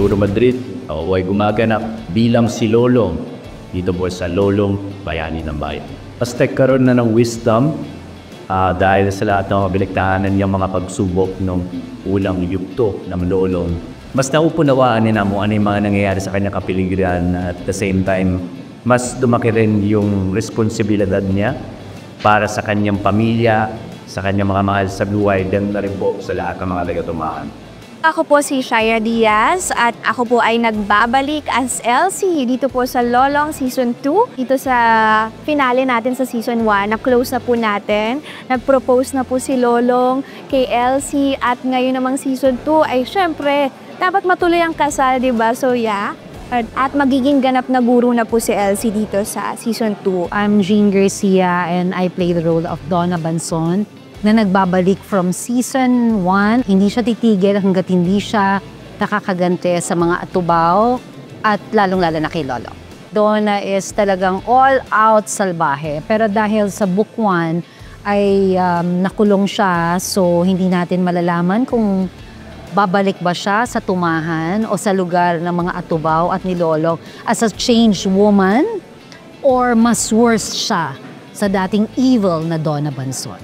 Ruro Madrid, ako ay gumaganap bilang si Lolong dito po sa Lolong Bayani ng Bayan. Mas nagkaroon na ng wisdom dahil sa lahat ng kabaliktahanan niyang mga pagsubok ng ulang yugto ng Lolong. Mas naupunawaan niya na mo ano yung mga nangyayari sa kanyang kapiligiran at the same time, mas lumaki rin yung responsibilidad niya para sa kanyang pamilya, sa kanyang mga mahal sa buhay, dan na rin po sa lahat ng mga taga-tumahan. Ako po si Shaya Diaz at ako po ay nagbabalik as Elsie dito po sa Lolong Season 2. Dito sa finale natin sa Season 1, na-close na po natin. Nag-propose na po si Lolong kay Elsie at ngayon namang Season 2 ay syempre dapat matuloy ang kasal, diba? So yeah. At magiging ganap na guro na po si Elsie dito sa Season 2. I'm Jean Garcia and I play the role of Donna Banson na nagbabalik from Season 1. Hindi siya titigil hanggat hindi siya nakakagante sa mga atubaw at lalong-lalo na kay Lolo. Donna is talagang all-out salbahe. Pero dahil sa Book 1 ay nakulong siya, so hindi natin malalaman kung babalik ba siya sa tumahan o sa lugar ng mga atubaw at ni Lolong as a changed woman or mas worse siya sa dating evil na Donna Banson.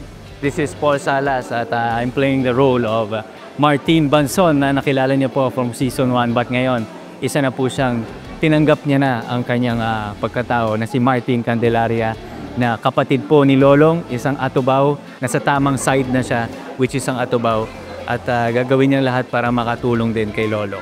This is Paul Salas at I'm playing the role of Martin Banson na nakilala niyo po from Season 1 but ngayon isa na po siyang tinanggap niya na ang kanyang pagkatao na si Martin Candelaria na kapatid po ni Lolong, isang atubaw na sa tamang side na siya which is ang atubaw. At gagawin niya lahat para makatulong din kay Lolo.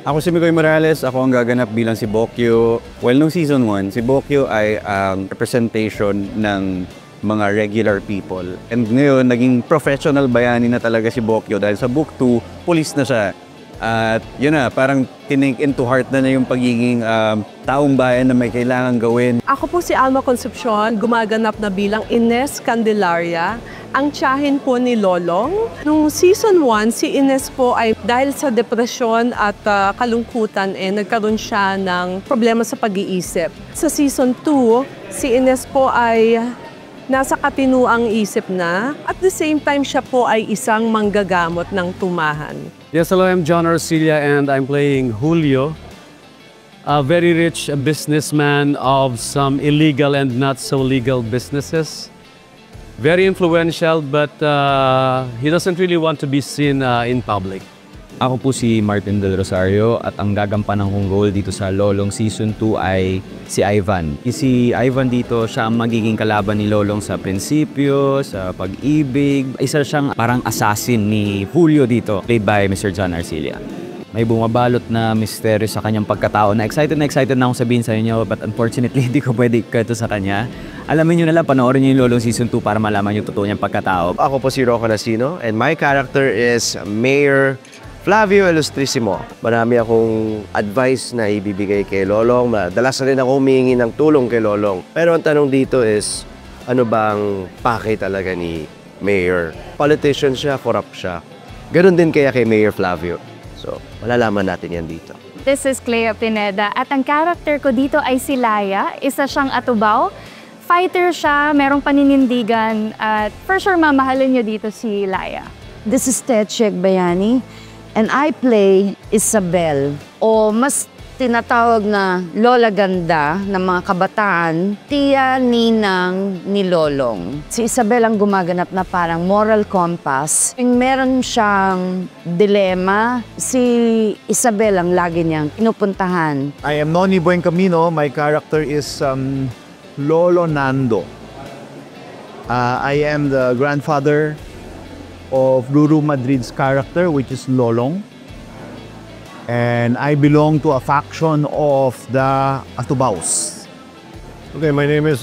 Ako si Mikoy Morales, ako ang gaganap bilang si Bokyo. Well, nung Season 1, si Bokyo ay ang representation ng mga regular people. And ngayon, naging professional bayani na talaga si Bokyo dahil sa Book 2, police na siya. At yun na, parang tinake into heart na yung pagiging taong bayan na may kailangan gawin. Ako po si Alma Concepcion, gumaganap na bilang Ines Candelaria, ang tiyahin po ni Lolong. Nung Season 1, si Ines po ay dahil sa depresyon at kalungkutan, nagkaroon siya ng problema sa pag-iisip. Sa Season 2, si Ines po ay nasa katinuang isip na at the same time siya po ay isang manggagamot ng tumahan. Yes, hello, I'm John Arcilia and I'm playing Julio, a very rich businessman of some illegal and not so legal businesses. Very influential, but he doesn't really want to be seen in public. Ako po si Martin Del Rosario at ang gagampanang kong role dito sa Lolong Season 2 ay si Ivan. Si Ivan dito, siya ang magiging kalaban ni Lolong sa prinsipyo, sa pag-ibig. Isa siyang parang assassin ni Julio dito, played by Mr. John Arcilia. May bumabalot na misteryo sa kanyang pagkatao na excited na akong sabihin sa inyo but unfortunately hindi ko pwede kwento sa kanya. Alamin nyo na lang, panoorin nyo yung Lolong Season 2 para malaman yung totoo niyang pagkatao. Ako po si Rocco Nasino and my character is Mayor Flavio Ilustrissimo. Marami akong advice na ibibigay kay Lolong. Madalas na rin ako humingi ng tulong kay Lolong. Pero ang tanong dito is, ano bang pake talaga ni Mayor? Politician siya, corrupt siya. Ganon din kaya kay Mayor Flavio. So, malalaman natin yan dito. This is Clea Pineda at ang character ko dito ay si Laya. Isa siyang atubaw. Fighter siya, merong paninindigan at for sure mamahalin niyo dito si Laya. This is Tetchek Bayani and I play Isabel o mas tinatawag na Lola Ganda ng mga kabataan, tiya ninang ni Lolong. Si Isabel ang gumaganap na parang moral compass. Meron siyang dilema, si Isabel ang lagi niyang pinupuntahan. I am Noni Buencamino. My character is Lolo Nando. I am the grandfather of Ruru Madrid's character, which is Lolong. And I belong to a faction of the Atubaos. Okay, my name is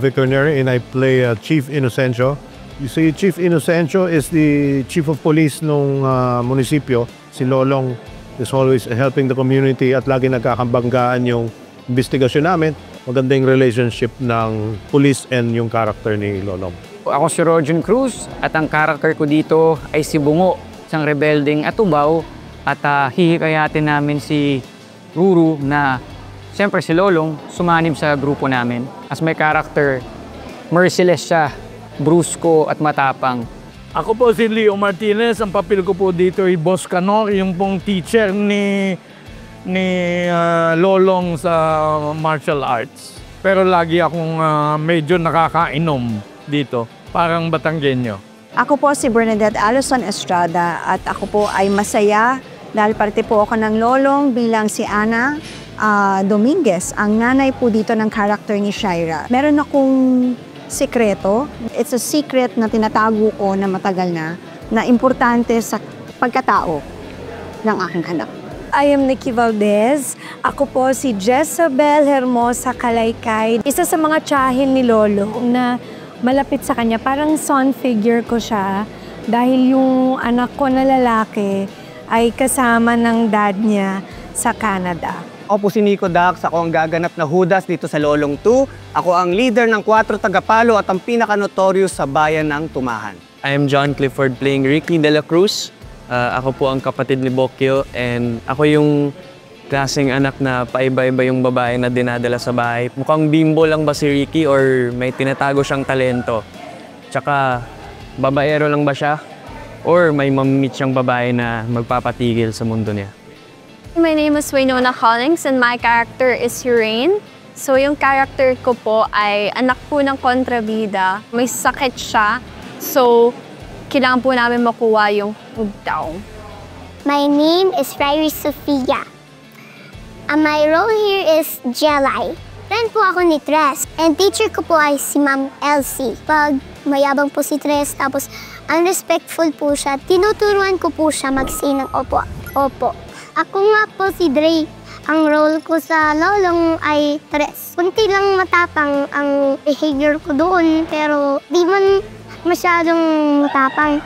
Victor Neri and I play Chief Inocencio. You see, Chief Inocencio is the chief of police nung munisipyo. Si Lolong is always helping the community at lagi nagkakabanggaan yung investigasyon namin. Maganda yung relationship ng police and yung character ni Lolong. Ako si Rojan Cruz at ang character ko dito ay si Bungo, isang rebelding atubaw. At hihikayatin namin si Ruru na siyempre si Lolong sumanib sa grupo namin. As may character, merciless siya, brusko at matapang. Ako po si Leo Martinez. Ang papel ko po dito ay Boss Canor, yung pong teacher ni ni Lolong sa martial arts. Pero lagi akong medyo nakakainom dito, parang Batanggenyo. Ako po si Bernadette Alison Estrada at ako po ay masaya dahil parte po ako ng Lolong bilang si Ana Dominguez, ang nanay po dito ng character ni Shaira. Meron akong sikreto. It's a secret na tinatago ko na matagal na importante sa pagkatao ng aking anak. I am Nikki Valdez. Ako po si Jezabel Hermosa Kalaykay. Isa sa mga tiyahin ni Lolo na malapit sa kanya. Parang son figure ko siya dahil yung anak ko na lalaki ay kasama ng dad niya sa Canada. Ako po si Nico Dax. Ako ang gaganap na Judas dito sa Lolong 2. Ako ang leader ng 4 tagapalo at ang pinaka-notorious sa bayan ng Tumahan. I am John Clifford playing Ricky De La Cruz. Ako po ang kapatid ni Bokyo and ako yung klaseng anak na paiba-iba yung babae na dinadala sa bahay. Mukhang bimbo lang ba si Ricky or may tinatago siyang talento? Tsaka babaero lang ba siya? Or may mamimit siyang babae na magpapatigil sa mundo niya? My name is Waynona Collins and my character is Urain. So yung character ko po ay anak po ng kontrabida. May sakit siya. So kailangan po namin makuha yung daw. My name is Friary Sofia. And my role here is Jelly. Friend po ako ni Tres. And teacher ko po ay si Ma'am Elsie. Pag mayabang po si Tres, tapos unrespectful po siya, tinuturuan ko po siya mag-say ng opo. Opo. Ako nga po si Dre. Ang role ko sa Lolong ay Tres. Kunti lang matapang ang behavior ko doon, pero di man masyadong matapang.